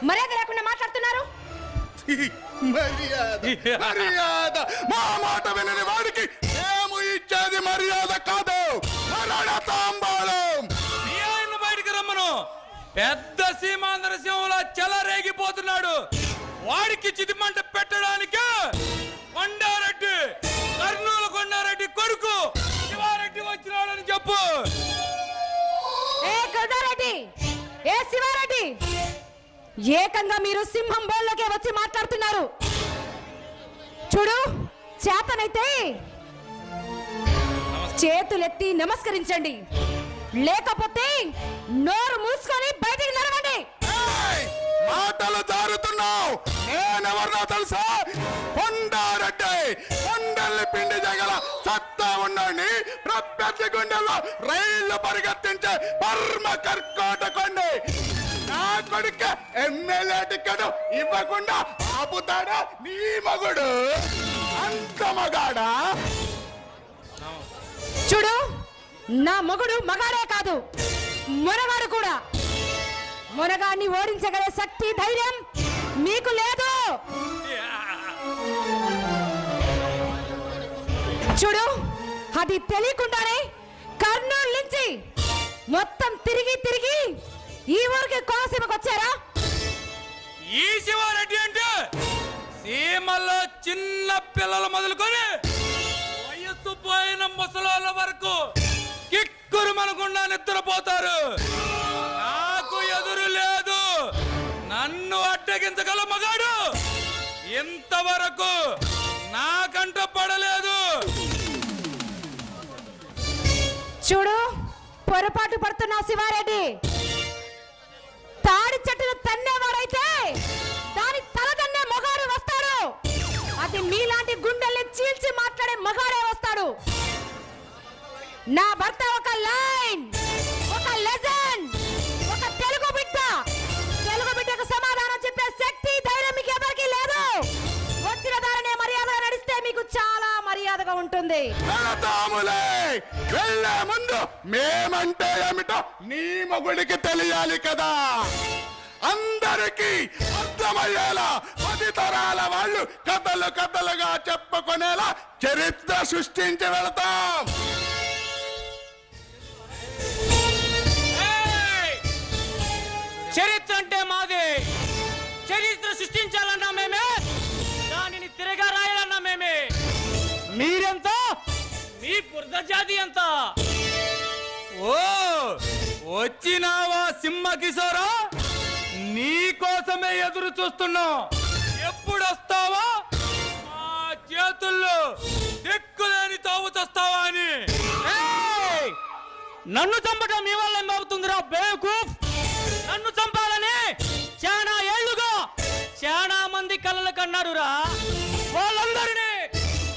మర్యాద లేకుండా మాట్లాడుతున్నారు. మర్యాద మా మాట వినని వాడికి మేము ఇచ్చేది మర్యాద కాదు, తాంబాళం. బయటికి రమ్మను. పెద్ద సీమాంధ్ర సింహంలా చెలరేగిపోతున్నాడు. వాడికి చితిమంట పెట్టడానికి కొండారెడ్డి, కర్నూలు కొండారెడ్డి కొడుకు శివారెడ్డి వచ్చినాడని చెప్పు. ఏ కొండారెడ్డి, ఏ శివారెడ్డి, ఏకంగా మీరు సింహం బోల్లోకే వచ్చి మాట్లాడుతున్నారు. చూడు, చేతనైతే చేతులెత్తి నమస్కరించండి, లేకపోతే నోరు మూసుకొని బయటికి నడవండి. మాటలు జారుతున్నావు. నేనెవరినో తెలుసా? కొండారెడ్డి. కొండల్ని పిండి జగల సత్తా ఉన్నాడు. ప్రత్యర్థి గుండెల్లో రైళ్లు పరిగెత్తించే పర్మ కర్కోటకొండి. నా కొడుకు ఎమ్మెల్యే టికెట్ ఇవ్వకుండా ఆపుతాడా నీ మగుడు? అంత మగాడా? చూడు, నా మగుడు మగాడే కాదు, మొనగాడు కూడా. మొనగాన్ని ఓడించగల శక్తి, ధైర్యం మీకు లేదు. చూడు, అది తెలియకుండానే కర్నూలు నుంచి మొత్తం తిరిగి తిరిగి ఈ ఊరికి కోనసీమకు వచ్చారా? ఈ శివారెడ్డి అంటే సీమల్లో చిన్న పిల్లలు మొదలుకొని వయస్సు పోయిన ముసలోళ్ళ వరకు కిక్కురు మనకుండా నిద్రపోతారు. నాకు ఎదురు లేదు. నన్ను అడ్డగించగల మగాడు ఇంతవరకు నాకంట పడలేదు. చూడు, పొరపాటు పడుతున్నా శివారెడ్డి. తాడి చెట్టును తన్నేవాడైతే దాని తల తన్నే మగాడు వస్తాడు. అది మీలాంటి గుండెల్ని చీల్చి మాట్లాడే మగాడే వస్తాడు. నా భర్త ఒక లైన్, ఒక లెజెండ్, ఒక తెలుగు బిడ్డ. తెలుగు బిడ్డకు సమాధానం చెప్పే శక్తి, ధైర్యం మీకు ఎవరికీ లేదు. వచ్చిన దారినే మర్యాదగా నడిస్తే మీకు చాలా మర్యాదగా ఉంటుంది. వెళ్ళే ముందు మేమంటే ఏమిటో నీ మగుడికి తెలియాలి కదా. అందరికీ అర్థమయ్యేలా 10 తరాల వాళ్ళు కథలు కథలుగా చెప్పుకునేలా చరిత్ర సృష్టించి వెళతాం. చరిత్ర అంటే మాది. చరిత్ర సృష్టించాలన్నా మేమే, దానిని తిరగా రాయాలన్నా మేమే. మీరెంత, మీ బురద జాతి ఎంత? ఓ వచ్చినావా సింహ కిశోరా? నీ కోసమే ఎదురు చూస్తున్నా. ఎప్పుడు వస్తావా? మా చేతుల్లో దిక్కులేని తావు చస్తావా అని. నన్ను చంపటం మీ వల్ల ఏమవుతుందిరా బేవకూఫ్? నన్ను చంపాలని చాలా ఏళ్లుగా చాలా మంది కలలు కన్నారురా. వాళ్ళందరినీ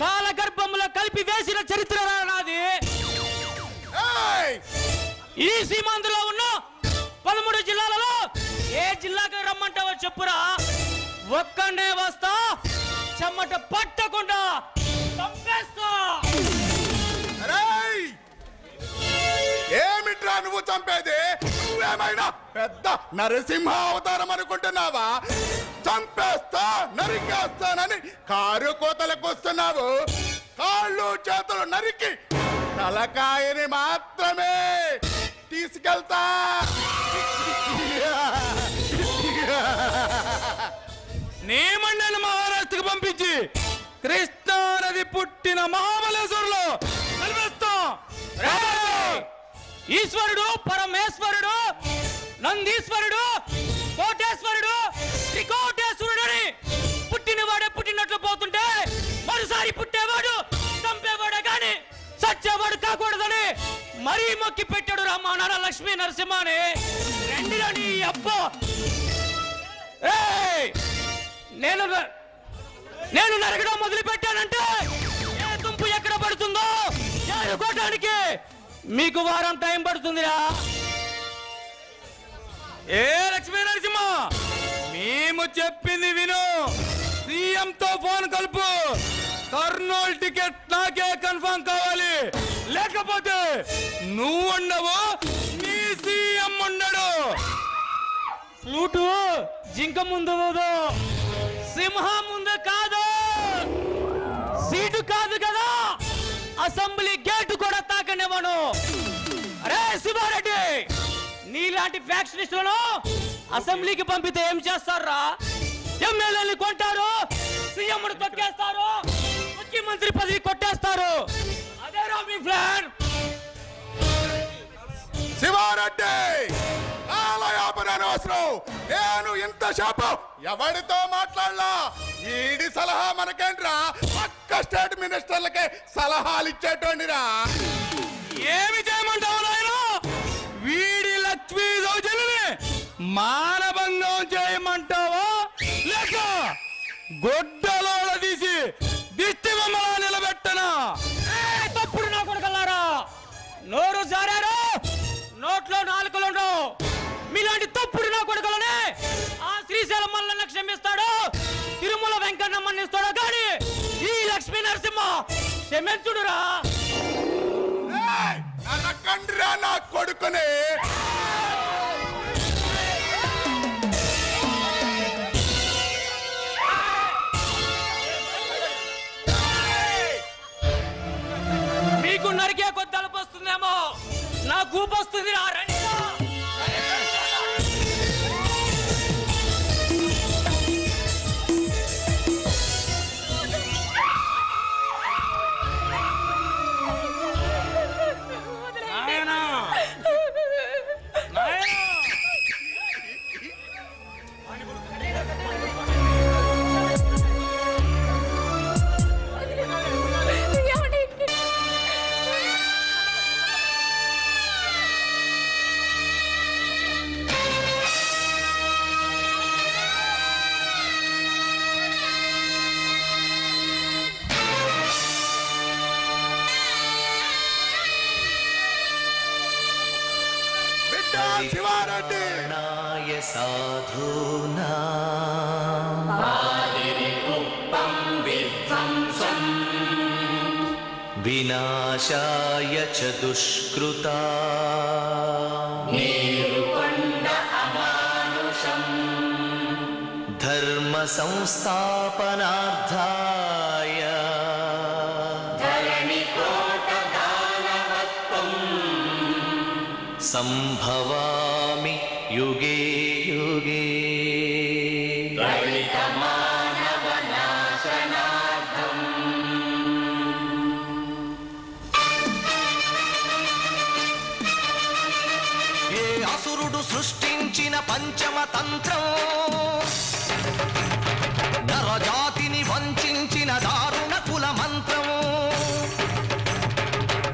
కాలగర్భంలో కలిపి వేసిన చరిత్ర నాది. ఈ సీమాంధ్రలో ఉన్న 13 జిల్లాలలో ఏ జిల్లాకి రమ్మంటావో చెప్పురా. ఒక్కడే వస్తా, చెమ్మట పట్టకుండా చంపేస్తా. ఏమిట్రా నువ్వు చంపేది? నువ్వేమైనా పెద్ద నరసింహ అవతారం అనుకుంటున్నావా? చంపేస్తా, నరికేస్తానని కారు కోతలకు వస్తున్నావు. కాళ్ళు చేతులు నరికి తలకాయని మాత్రమే తీసుకెళ్తా. నేమన్నాను మహారాష్ట్రకు పంపించి కృష్ణా నది పుట్టిన మహాబలేశ్వరులో కలిపేస్తాం. ఈశ్వరుడు, పరమేశ్వరుడు, నందీశ్వరుడు, కోటేశ్వరుడు, త్రికోటేశ్వరుడు అని పుట్టినవాడే పుట్టినట్లు పోతుంటే మరోసారి పుట్టేవాడు చంపేవాడే గాని సచ్చేవాడు కాకూడదని మరీ మొక్కి పెట్టాడు రామా నాన్న లక్ష్మీ నరసింహని. రెండులోని అబ్బో నేను నరకడం మొదలు పెట్టానంటే ఏ తుంపు ఎక్కడ పడుతుందో చేరుకోవటానికి మీకు వారం టైం పడుతుందిరా. ఏ లక్ష్మీ నరసింహ, మీ మేము చెప్పింది విను. సీఎంతో ఫోన్ కలుపు. కర్నూలు టికెట్ నాకే కన్ఫర్మ్ కావాలి, లేకపోతే నువ్వు ఉండవు, నీ సీఎం ఉండడు. ఫ్లూటు జింక ముందు ఊదు, సింహం ముందు కాదు. సీటు కాదు కదా, అసెంబ్లీ గేటు కూడా తాకనివ్వను. అరే శివారెడ్డి, నీలాంటి ఫ్యాక్షనిస్టులను అసెంబ్లీకి పంపితే ఏం చేస్తారా? ఎమ్మెల్యేలు కొంటారు, సీఎంను తొక్కేస్తారు, ముఖ్యమంత్రి పదవి కొట్టేస్తారు. అదేరా మీ ప్లాన్. శివారెడ్డి, అనవసరం. నేను ఇంత శాపం ఎవరితో మాట్లాడలా. ఈడి సలహా మనకేంట్రా, పక్క స్టేట్ మినిస్టర్లకే సలహాలు ఇచ్చేటోండిరా. ఏమి చేయమంటావు నాయన? వీడి లక్ష్మీ సౌజన్యని మానభంగం చేయమంటావా, లేక గొడ్డలో తీసి దిష్టి బొమ్మలా నిలబెట్టనా? తప్పుడు నా కొడుకల్లారా, నోరు జారారు, నోట్లో నాలుకలుండవు. మీలాంటి తప్పుడు నా కొడుకులనే ఆ శ్రీశైలం మల్లన్న క్షమిస్తాడు, తిరుమల వెంకన్న మన్నిస్తాడు, కానీ ఈ లక్ష్మీ నరసింహ క్షమించుడురా. నరకండిరా నా కొడుకుని. మీకు నరికే కొద్ది తలుపు వస్తుందేమో, నా గూపు వస్తుంది. శివారెడ్డి సాధూనా వినాశాయ చ దుష్కృతా ధర్మ సంస్థాపనార్థాయ సంభవామి యుగే యుగే. ఏ అసురుడు సృష్టించిన పంచమ తంత్రం, నరజాతిని వంచిన దారుణ కుల మంత్రం,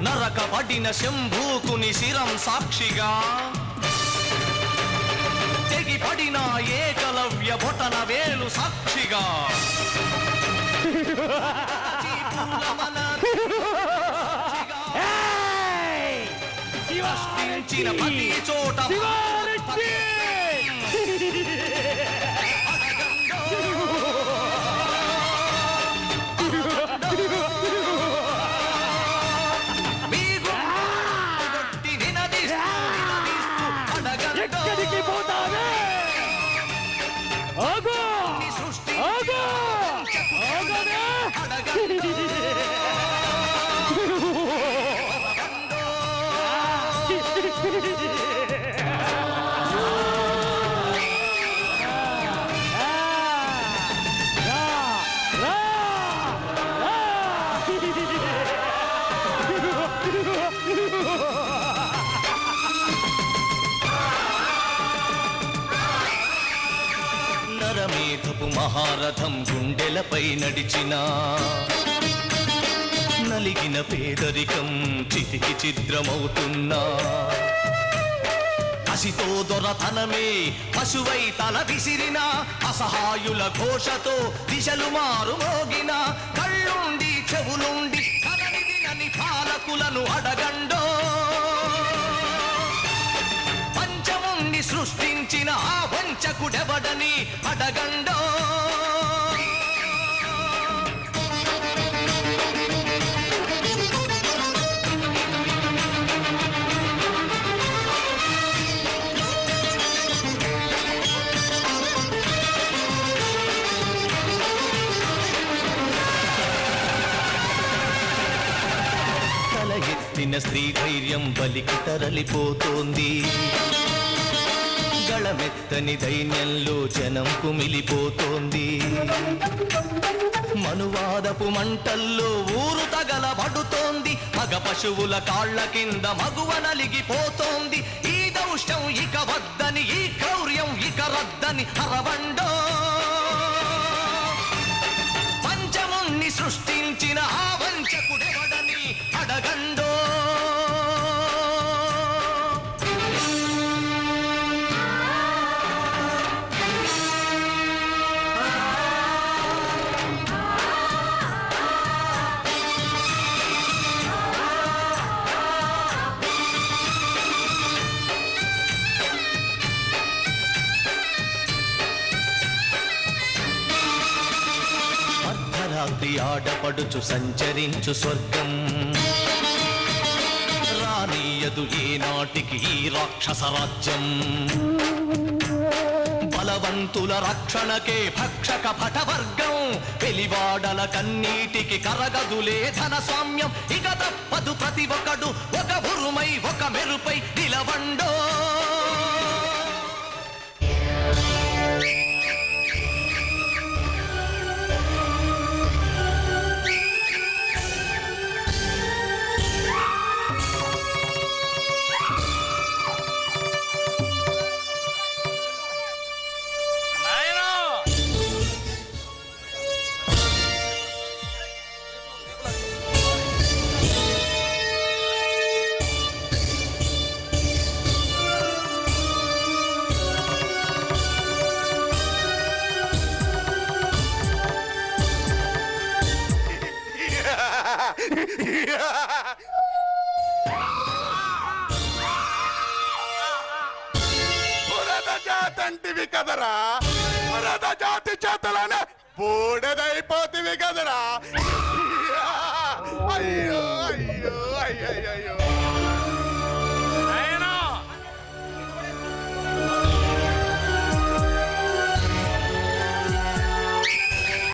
నరకబడిన శంభూకుని శిరం సాక్షిగా, తెగిపడిన ఏకలవ్య బొటన వేలు సాక్షిగా, సృష్టించిన ప్రతి చోట ఎక్కడికి పోతావే? ఆగు! ఆగు! ఆగనే! నరమేధపు మహారథం గుండెలపై నడిచిన, నలిగిన పేదరికం చితికి చిద్రమవుతున్నా, కసితో దొరతనమే పశువై తల విసిరిన, అసహాయుల ఘోషతో దిశలు మారు మోగిన, కళ్ళుండి చెవులుండి కనని వినని పాలకులను అడగండో, పంచముండి పంచముణ్ణి సృష్టించిన ఆ వంచకుడెవడని అడగండో. ఎత్తిన స్త్రీ ధైర్యం బలికి తరలిపోతోంది. గళమెత్తని దైన్యంలో జనం కుమిలిపోతోంది. మనువాదపు మంటల్లో ఊరు తగలబడుతోంది. మగ పశువుల కాళ్ల కింద మగువ నలిగిపోతోంది. ఈ దౌష్ట్యం ఇక వద్దని, ఈ క్రౌర్యం ఇక రద్దని అరవండో. పంచముణ్ణి సృష్టించిన ఆ వంచకుడెవడని అడగండో. అర్ధరాత్రి ఆడపడుచు సంచరించు స్వర్గం రానీయదు ఏనాటికి ఈ రాక్షస రాజ్యం. బలవంతుల రక్షణకే భక్షక భటవర్గం. వెలివాడల కన్నీటికి కరగదులే ధన స్వామ్యం. ఇక తప్పదు ప్రతి ఒక్కడు ఒక ఉరుమై ఒక మెరుపై నిలవండో. జాతంటివి కదరా, మరద జాతి చేతలనే బూడెదైపోతివి కదరా.